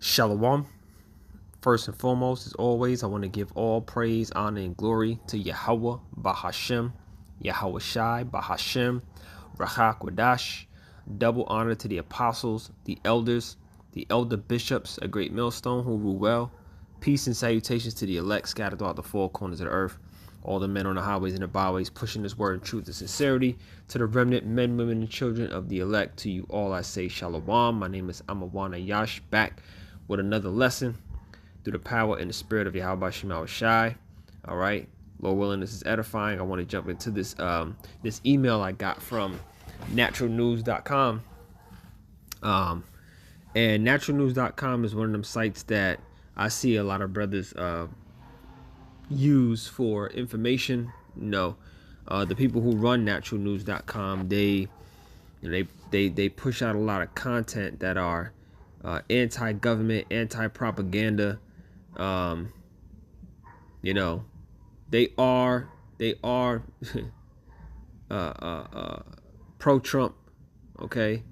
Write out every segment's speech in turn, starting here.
Shalom. First and foremost, as always, I want to give all praise, honor, and glory to Yahawah, Bahashem, Yahawashi, Bahashem, Rachak Wadash. Double honor to the apostles, the elders, the elder bishops, a great millstone who rule well. Peace and salutations to the elect scattered throughout the four corners of the earth. All the men on the highways and the byways pushing this word in truth and sincerity. To the remnant, men, women, and children of the elect, to you all I say shalom. My name is Ahmawan Ahyash, back with another lesson through the power and the spirit of Yahawashi. All right, Lord willing, this is edifying. I want to jump into this this email I got from naturalnews.com. And naturalnews.com is one of them sites that I see a lot of brothers use for information. The people who run naturalnews.com, they push out a lot of content that are anti-government, anti-propaganda. They are pro-Trump, okay,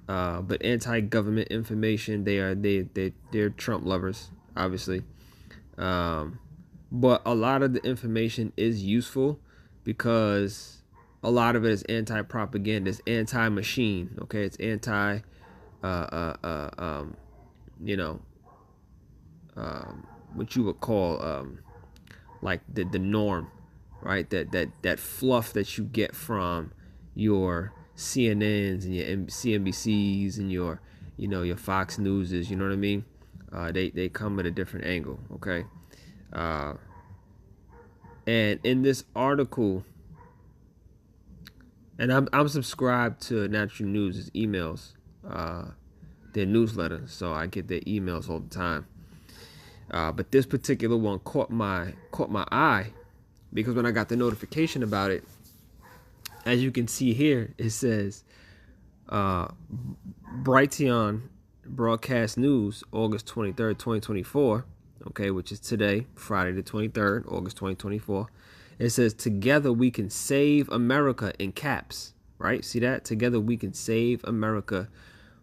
but anti-government information. They're Trump lovers, obviously. But a lot of the information is useful because a lot of it is anti-propaganda, it's anti-machine, okay, it's anti what you would call like the norm, right? That fluff that you get from your CNNs and your CNBCs and your Fox Newses, you know what I mean? They come at a different angle, okay? And in this article, and I'm subscribed to Natural News' emails, their newsletter, so I get their emails all the time. But this particular one caught my eye because when I got the notification about it, as you can see here, it says Brighteon Broadcast News, August 23rd, 2024, okay, which is today, Friday the 23rd, August 2024. It says, "Together we can save America," in caps, right? See that? "Together we can save America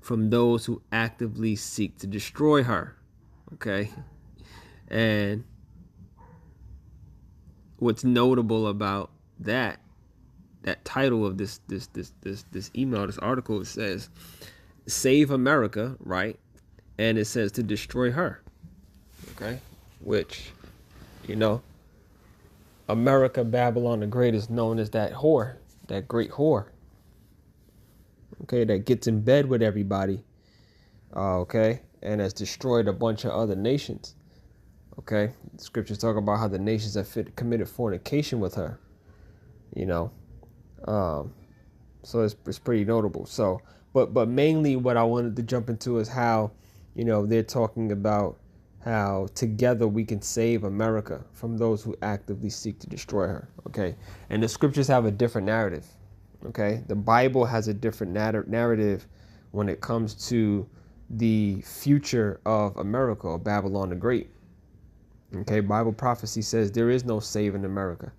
from those who actively seek to destroy her," okay? And what's notable about that title of this email, this article, it says "Save America," right? And it says to destroy her, okay? Which, America, Babylon the Great, is known as that whore, that great whore, okay, that gets in bed with everybody, okay, and has destroyed a bunch of other nations. Okay, the scriptures talk about how the nations have committed fornication with her. So it's pretty notable. So, but mainly what I wanted to jump into is how, they're talking about how together we can save America from those who actively seek to destroy her. Okay, and the scriptures have a different narrative. Okay, the Bible has a different narrative when it comes to the future of America, or Babylon the Great. Okay, Bible prophecy says there is no saving America.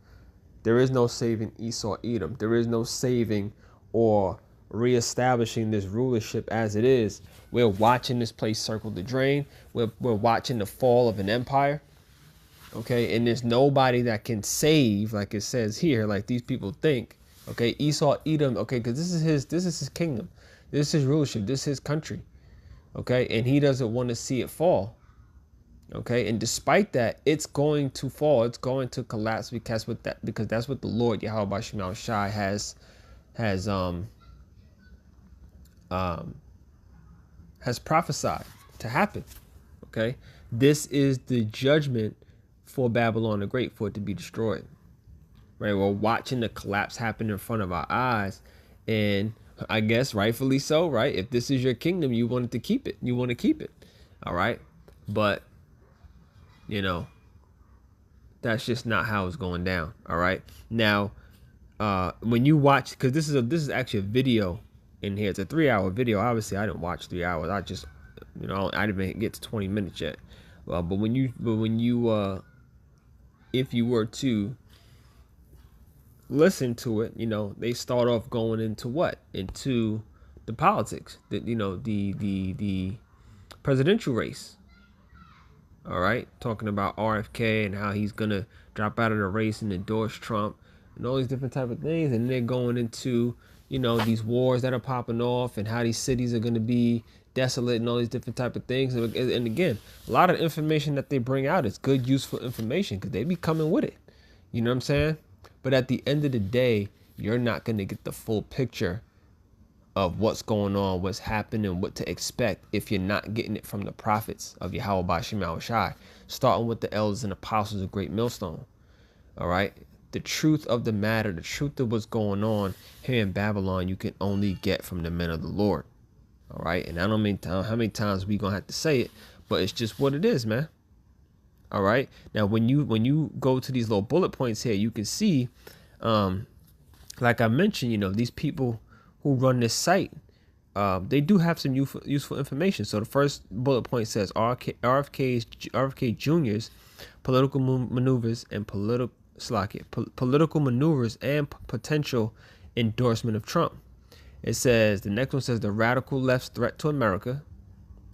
There is no saving Esau, Edom. There is no saving or reestablishing this rulership as it is. We're watching this place circle the drain. We're watching the fall of an empire. Okay, and there's nobody that can save, like it says here, like these people think. Okay, Esau, Edom. Okay, because this is his kingdom. This is his rulership. This is his country. Okay, and he doesn't want to see it fall. Okay, and despite that, it's going to fall. It's going to collapse because that's what the Lord Yahawashi has prophesied to happen. Okay, this is the judgment for Babylon the Great, for it to be destroyed. Right, we're watching the collapse happen in front of our eyes, and I guess rightfully so. Right, if this is your kingdom, you wanted to keep it. You want to keep it. All right, but that's just not how it's going down. All right. Now, when you watch, because this is actually a video in here. It's a 3-hour video. Obviously, I didn't watch 3 hours. I just, I didn't even get to 20 minutes yet. But when you, if you were to listen to it, they start off going into what? Into the politics, the presidential race. All right, talking about RFK and how he's gonna drop out of the race and endorse Trump and all these different type of things, and they're going into, you know, these wars that are popping off and how these cities are gonna be desolate and all these different type of things. And again, a lot of information that they bring out is good, useful information because they be coming with it. You know what I'm saying? But at the end of the day, you're not gonna get the full picture of what's going on, what's happening, what to expect if you're not getting it from the prophets of Yahawashi, starting with the elders and apostles of Great Millstone. All right, the truth of the matter, the truth of what's going on here in Babylon, you can only get from the men of the Lord. All right, and I don't mean how many times we gonna have to say it, but it's just what it is, man. All right, now when you go to these little bullet points here, you can see, like I mentioned, you know, these people who run this site, they do have some useful information. So the first bullet point says RFK Jr.'s political maneuvers and political maneuvers and potential endorsement of Trump. It says, the next one says the radical left's threat to America.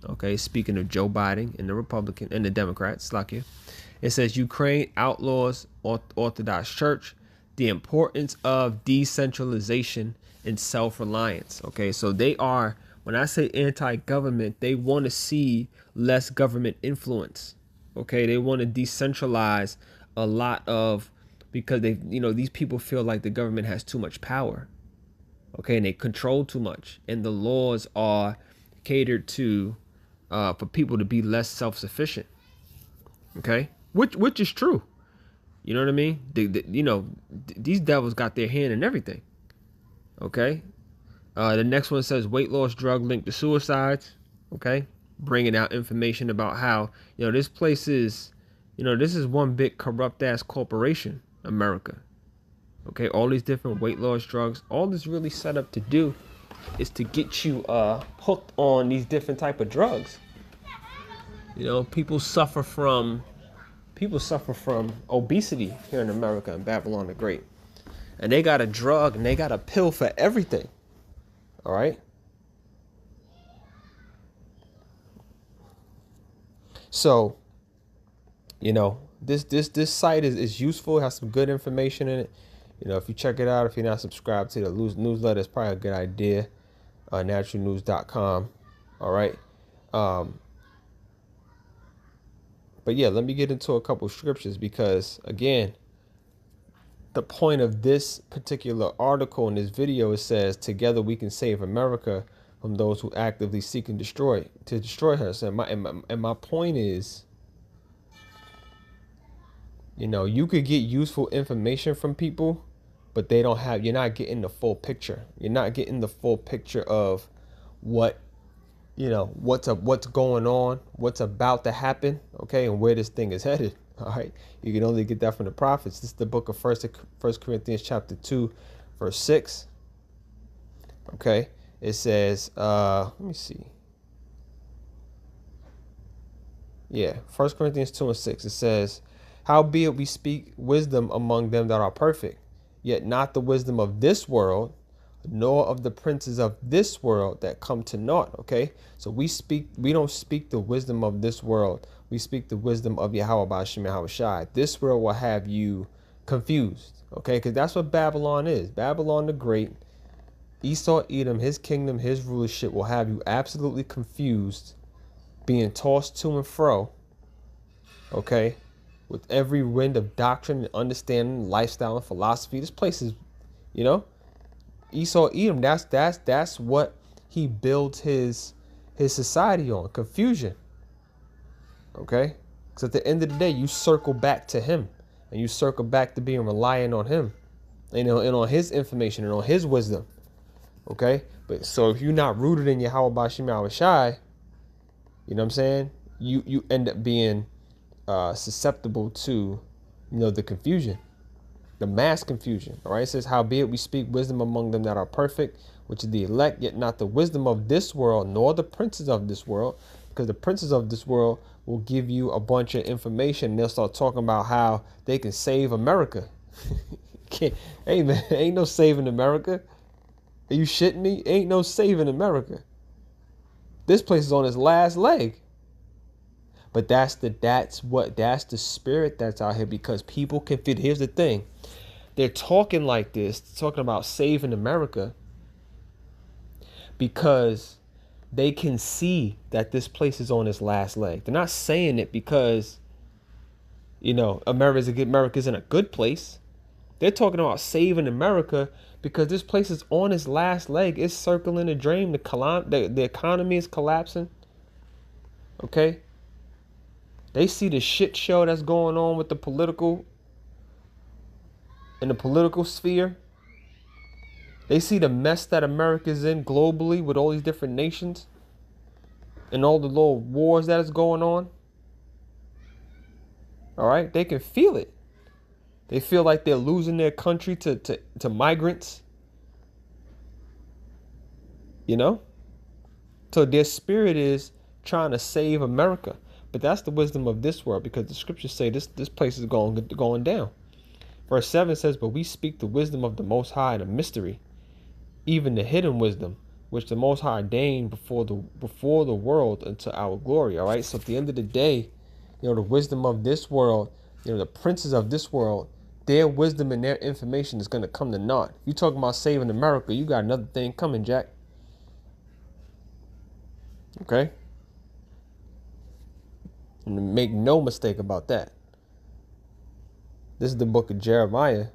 Okay, speaking of Joe Biden and the Republican and the Democrats, it says Ukraine outlaws Orthodox Church, the importance of decentralization and self-reliance. Okay, so they are, when I say anti-government, they want to see less government influence. Okay, they want to decentralize a lot of, because they, you know, these people feel like the government has too much power. Okay, and they control too much, and the laws are catered to for people to be less self-sufficient. Okay, which is true. You know what I mean? These devils got their hand in everything. Okay. The next one says weight loss drug linked to suicides. Okay. Bringing out information about how, you know, this place is, you know, this is one big corrupt ass corporation, America. Okay. All these different weight loss drugs, all this really set up to do is to get you hooked on these different type of drugs. You know, people suffer from obesity here in America and Babylon the Great. And they got a drug and they got a pill for everything. All right. So, you know, this site is useful. It has some good information in it. You know, if you check it out, if you're not subscribed to the newsletter, it's probably a good idea. Naturalnews.com. All right. But yeah, let me get into a couple scriptures because, again, the point of this particular article in this video, it says, together we can save America from those who actively seek and destroy her. So my point is, you know, you could get useful information from people, but you're not getting the full picture. You're not getting the full picture of what, you know, what's going on, what's about to happen, okay, and where this thing is headed. All right, you can only get that from the prophets. This is the book of First Corinthians chapter 2, verse 6. Okay, it says, let me see. Yeah, 1 Corinthians 2 and 6. It says, howbeit we speak wisdom among them that are perfect, yet not the wisdom of this world, nor of the princes of this world that come to naught. Okay, so we don't speak the wisdom of this world. We speak the wisdom of Yahawashi. This world will have you confused. Okay, because that's what Babylon is. Babylon the Great, Esau, Edom, his kingdom, his rulership will have you absolutely confused, being tossed to and fro. Okay, with every wind of doctrine and understanding, lifestyle and philosophy. This place is, you know, Esau, Edom. That's what he builds his society on, confusion. Okay, because at the end of the day, you circle back to him, and you circle back to being reliant on him, and on his information and on his wisdom. Okay, but so if you're not rooted in Yahawashi, you know what I'm saying, you end up being susceptible to, you know, the confusion, the mass confusion. All right, it says, howbeit we speak wisdom among them that are perfect, which is the elect, yet not the wisdom of this world, nor the princes of this world, because the princes of this world will give you a bunch of information and they'll start talking about how they can save America. Hey man, ain't no saving America. Are you shitting me? Ain't no saving America. This place is on its last leg. But that's the spirit that's out here, because people can fit. Here's the thing. They're talking like this, talking about saving America, because they can see that this place is on its last leg. They're not saying it because, America's in a good place. They're talking about saving America because this place is on its last leg. It's circling the drain. The economy is collapsing. Okay? They see the shit show that's going on with the political sphere. They see the mess that America's in globally with all these different nations and all the little wars that is going on. All right? They can feel it. They feel like they're losing their country to migrants. So their spirit is trying to save America. But that's the wisdom of this world, because the scriptures say this place is going down. Verse 7 says, but we speak the wisdom of the Most High in a mystery, even the hidden wisdom, which the Most High ordained before the world unto our glory. All right. So at the end of the day, the wisdom of this world, the princes of this world, their wisdom and their information is going to come to naught. You talking about saving America, you got another thing coming, Jack. Okay? And make no mistake about that. This is the book of Jeremiah,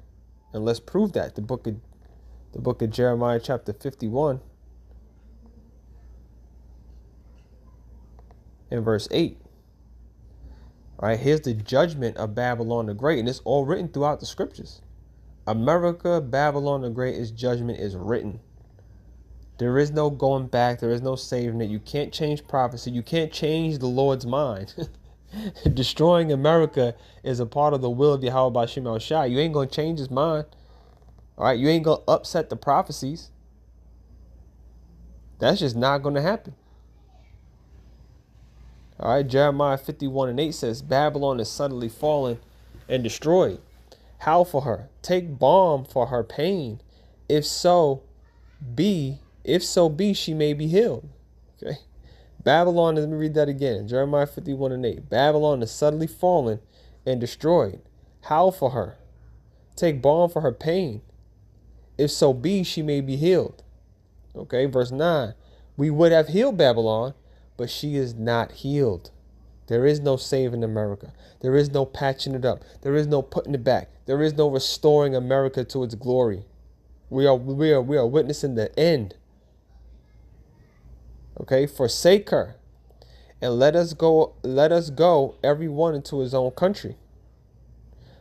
and let's prove that. The book of Jeremiah chapter 51 and verse 8. All right, here's the judgment of Babylon the Great, and it's all written throughout the scriptures. America, Babylon the Great, its judgment is written. There is no going back. There is no saving it. You can't change prophecy. You can't change the Lord's mind. Destroying America is a part of the will of Yahweh by Shem Shai. You ain't going to change his mind. All right, you ain't going to upset the prophecies. That's just not going to happen. All right, Jeremiah 51 and 8 says, Babylon is suddenly fallen and destroyed. Howl for her. Take balm for her pain. If so be, she may be healed. Okay. Babylon, let me read that again. Jeremiah 51 and 8. Babylon is suddenly fallen and destroyed. Howl for her. Take balm for her pain. If so be, she may be healed. Okay, verse 9. We would have healed Babylon, but she is not healed. There is no saving America. There is no patching it up. There is no putting it back. There is no restoring America to its glory. We are witnessing the end. Okay, forsake her, and let us go every one into his own country.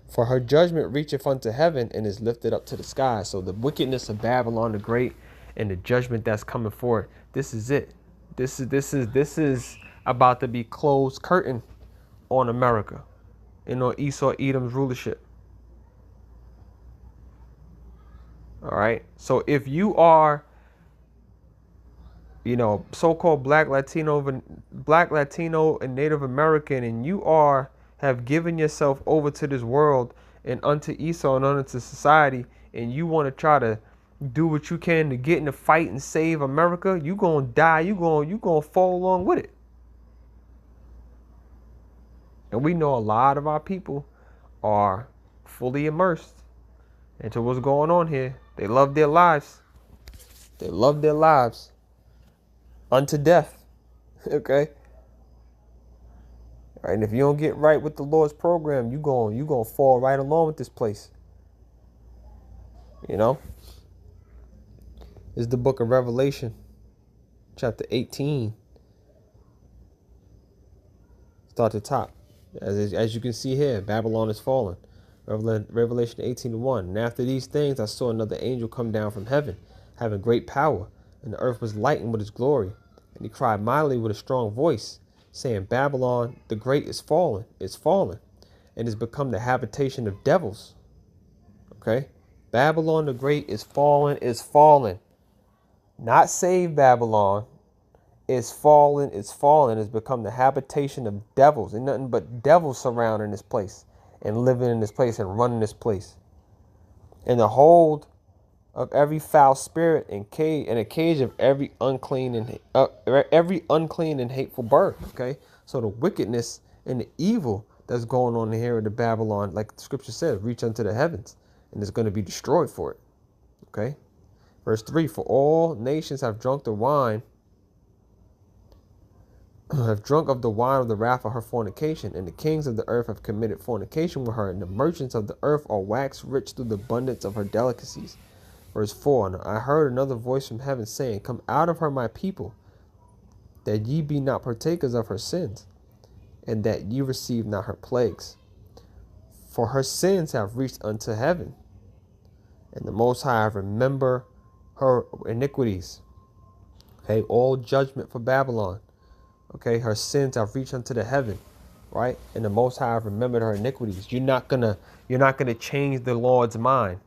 For her judgment reacheth unto heaven and is lifted up to the sky. So the wickedness of Babylon the Great and the judgment that's coming forward, this is it. This is about to be closed curtain on America, Esau Edom's rulership. All right. So if you are, so-called black, Latino, and Native American, and you have given yourself over to this world and unto Esau and unto society, and you want to try to do what you can to get in the fight and save America, you gonna die. You gonna fall along with it. And we know a lot of our people are fully immersed into what's going on here. They love their lives. They love their lives unto death. Okay. All right. And if you don't get right with the Lord's program, you gonna fall right along with this place. This is the book of Revelation, chapter 18. Start at the top. As you can see here, Babylon is fallen. Revelation 18:1. And after these things, I saw another angel come down from heaven, having great power, and the earth was lightened with his glory. And he cried mightily with a strong voice, saying, Babylon the great is fallen, and is become the habitation of devils. Okay? Babylon the great is fallen. Not saved Babylon. Is fallen, has become the habitation of devils. And nothing but devils surrounding this place and living in this place and running this place. And the hold of every foul spirit and a cage of every unclean and hateful bird. Okay, so the wickedness and the evil that's going on here in the Babylon, like the scripture says, reach unto the heavens, and it's going to be destroyed for it. Okay. Verse 3, for all nations have drunk the wine, have drunk of the wine of the wrath of her fornication, and the kings of the earth have committed fornication with her, and the merchants of the earth are waxed rich through the abundance of her delicacies. Verse 4, and I heard another voice from heaven saying, come out of her, my people, that ye be not partakers of her sins, and that ye receive not her plagues. For her sins have reached unto heaven, and the Most High have remembered her iniquities. Okay, all judgment for Babylon. Okay, her sins have reached unto the heaven, right? And the Most High have remembered her iniquities. You're not gonna change the Lord's mind,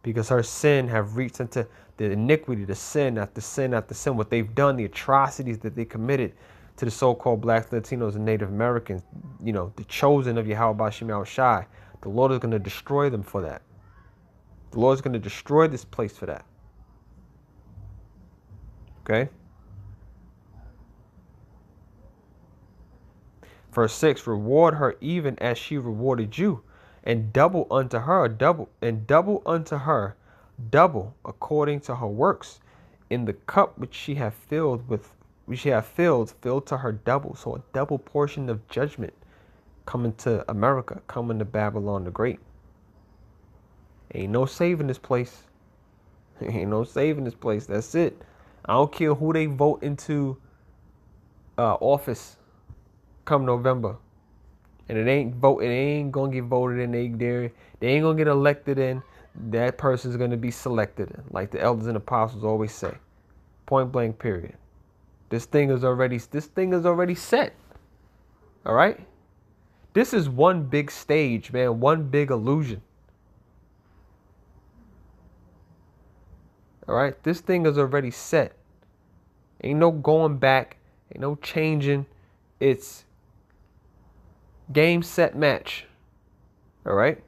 because her sin have reached into the iniquity, the sin after sin after sin, what they've done, the atrocities that they committed to the so-called blacks, Latinos, and Native Americans, you know, the chosen of Yahawashi. The Lord is going to destroy them for that. The Lord is going to destroy this place for that. Okay? Verse 6, reward her even as she rewarded you, and double unto her, double according to her works, in the cup which she hath filled, filled to her double. So a double portion of judgment coming to America, coming to Babylon the Great. Ain't no saving this place. Ain't no saving this place. That's it. I don't care who they vote into office come November. And it ain't gonna get voted in. They ain't gonna get elected in. That person's gonna be selected in, like the elders and apostles always say. Point blank, period. This thing is already set. All right? This is one big stage, man, one big illusion. All right? This thing is already set. Ain't no going back, ain't no changing. It's game, set, match. All right?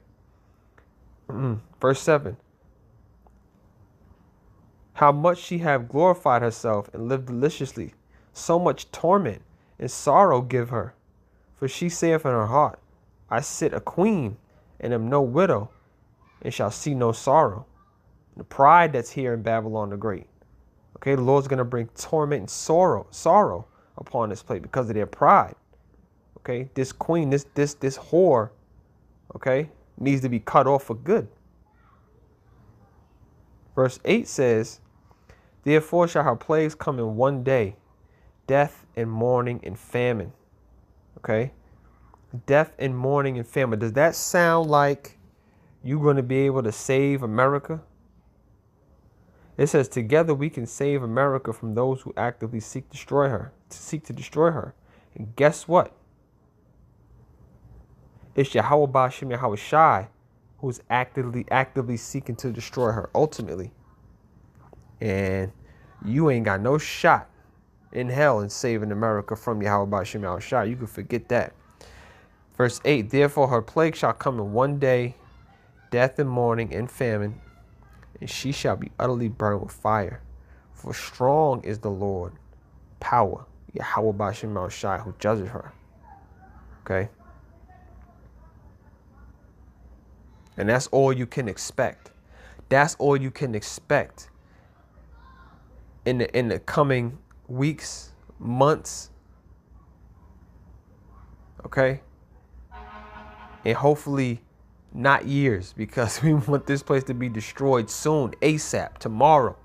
Verse 7. How much she have glorified herself and lived deliciously. So much torment and sorrow give her. For she saith in her heart, I sit a queen and am no widow, and shall see no sorrow. The pride that's here in Babylon the Great. Okay, the Lord's going to bring torment and sorrow upon this place because of their pride. Okay, this queen, this whore, okay, needs to be cut off for good. Verse 8 says, therefore shall her plagues come in one day, death and mourning and famine. Okay, death and mourning and famine. Does that sound like you're going to be able to save America? It says, together we can save America from those who actively seek to destroy her. And guess what? It's Yahawashi who's actively seeking to destroy her ultimately. And you ain't got no shot in hell in saving America from Yahawashi. You can forget that. Verse 8, therefore her plague shall come in one day, death and mourning and famine, and she shall be utterly burned with fire. For strong is the Lord, power, Yahawashi, who judges her. Okay? And that's all you can expect. That's all you can expect in the coming weeks, months. Okay? And hopefully not years, because we want this place to be destroyed soon, ASAP, tomorrow.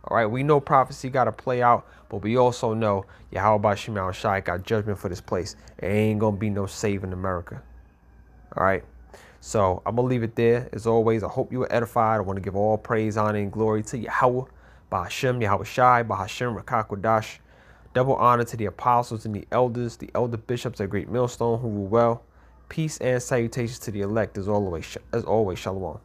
All right, we know prophecy got to play out, but we also know Yahawashi got judgment for this place. It ain't going to be no saving America. All right, so I'm going to leave it there. As always, I hope you were edified. I want to give all praise, honor, and glory to Yahweh, Bahashem, Yahawashi, Bahashem, Rakakwadash. Double honor to the apostles and the elders, the elder bishops at Great Millstone who rule well. Peace and salutations to the elect as always. Shalom.